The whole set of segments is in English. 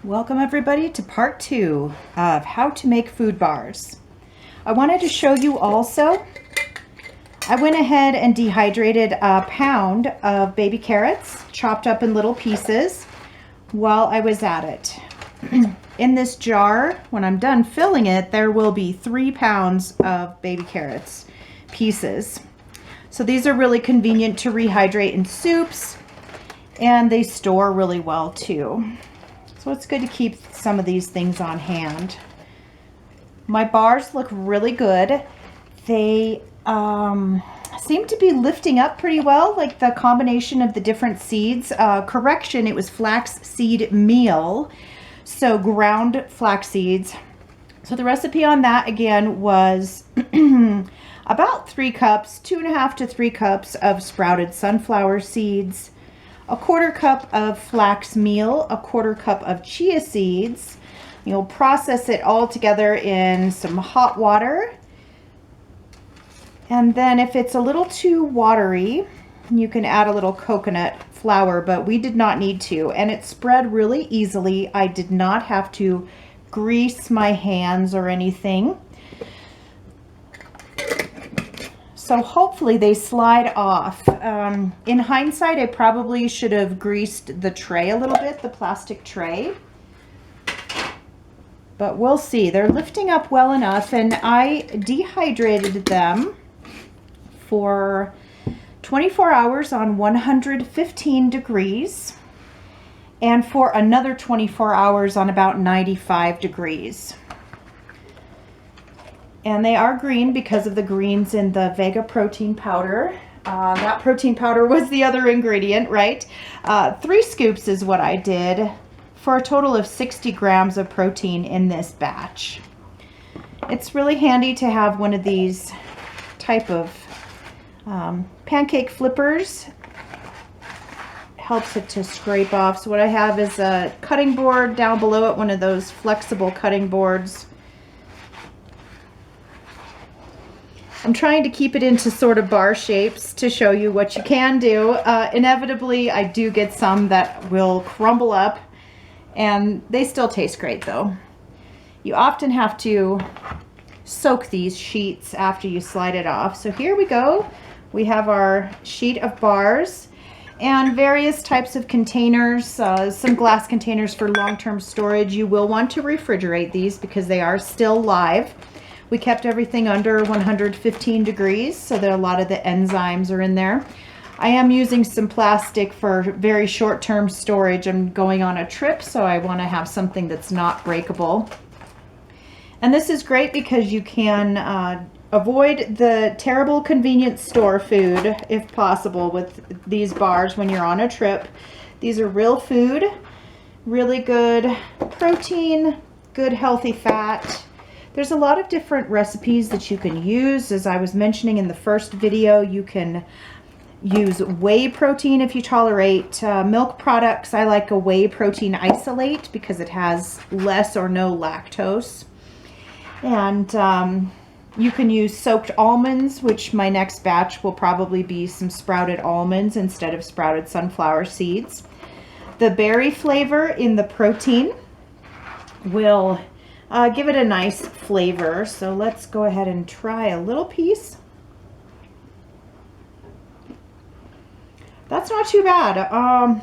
Welcome everybody to part 2 of how to make food bars. I wanted to show you also, I went ahead and dehydrated a pound of baby carrots, chopped up in little pieces while I was at it. In this jar, when I'm done filling it, there will be 3 pounds of baby carrots pieces. So these are really convenient to rehydrate in soups, and they store really well too. So it's good to keep some of these things on hand. My bars look really good. They seem to be lifting up pretty well, like the combination of the different seeds. Correction, it was flax seed meal, so ground flax seeds. So the recipe on that again was about 3 cups, 2.5 to 3 cups of sprouted sunflower seeds, a 1/4 cup of flax meal, a 1/4 cup of chia seeds. You'll process it all together in some hot water. And then if it's a little too watery, you can add a little coconut flour, but we did not need to. And it spread really easily. I did not have to grease my hands or anything. So hopefully they slide off. In hindsight, I probably should have greased the tray a little bit, the plastic tray. But we'll see. They're lifting up well enough, and I dehydrated them for 24 hours on 115 degrees and for another 24 hours on about 95 degrees. And they are green because of the greens in the Vega protein powder. That protein powder was the other ingredient, right? 3 scoops is what I did for a total of 60 grams of protein in this batch. It's really handy to have one of these type of pancake flippers. Helps it to scrape off. So what I have is a cutting board down below it, one of those flexible cutting boards. I'm trying to keep it into sort of bar shapes to show you what you can do. Inevitably, I do get some that will crumble up, and they still taste great though. You often have to soak these sheets after you slide it off. So here we go. We have our sheet of bars and various types of containers, some glass containers for long-term storage. You will want to refrigerate these because they are still live. We kept everything under 115 degrees, so that a lot of the enzymes are in there. I am using some plastic for very short-term storage. I'm going on a trip, so I want to have something that's not breakable. And this is great because you can avoid the terrible convenience store food, if possible, with these bars when you're on a trip. These are real food, really good protein, good healthy fat. There's a lot of different recipes that you can use. As I was mentioning in the first video, you can use whey protein if you tolerate milk products. I like a whey protein isolate because it has less or no lactose. And you can use soaked almonds, which my next batch will probably be some sprouted almonds instead of sprouted sunflower seeds. The berry flavor in the protein will give it a nice flavor. So let's go ahead and try a little piece. That's not too bad.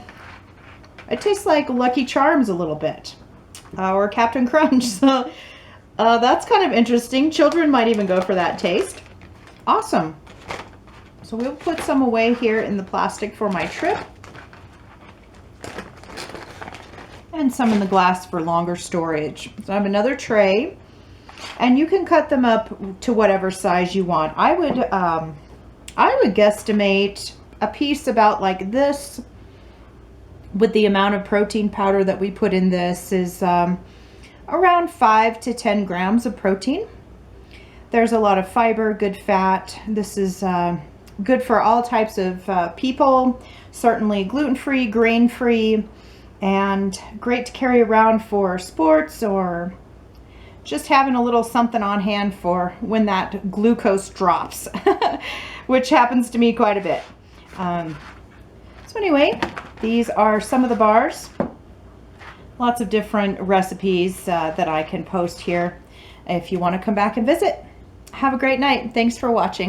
It tastes like Lucky Charms a little bit, or Captain Crunch. So that's kind of interesting. Children might even go for that taste. Awesome. So we'll put some away here in the plastic for my trip, and some in the glass for longer storage. So I have another tray, and you can cut them up to whatever size you want. I would guesstimate a piece about like this, with the amount of protein powder that we put in this, is around 5 to 10 grams of protein. There's a lot of fiber, good fat. This is good for all types of people, certainly gluten-free, grain-free, and great to carry around for sports or just having a little something on hand for when that glucose drops, which happens to me quite a bit. So anyway, these are some of the bars. lots of different recipes that I can post here if you want to come back and visit. Have a great night. Thanks for watching.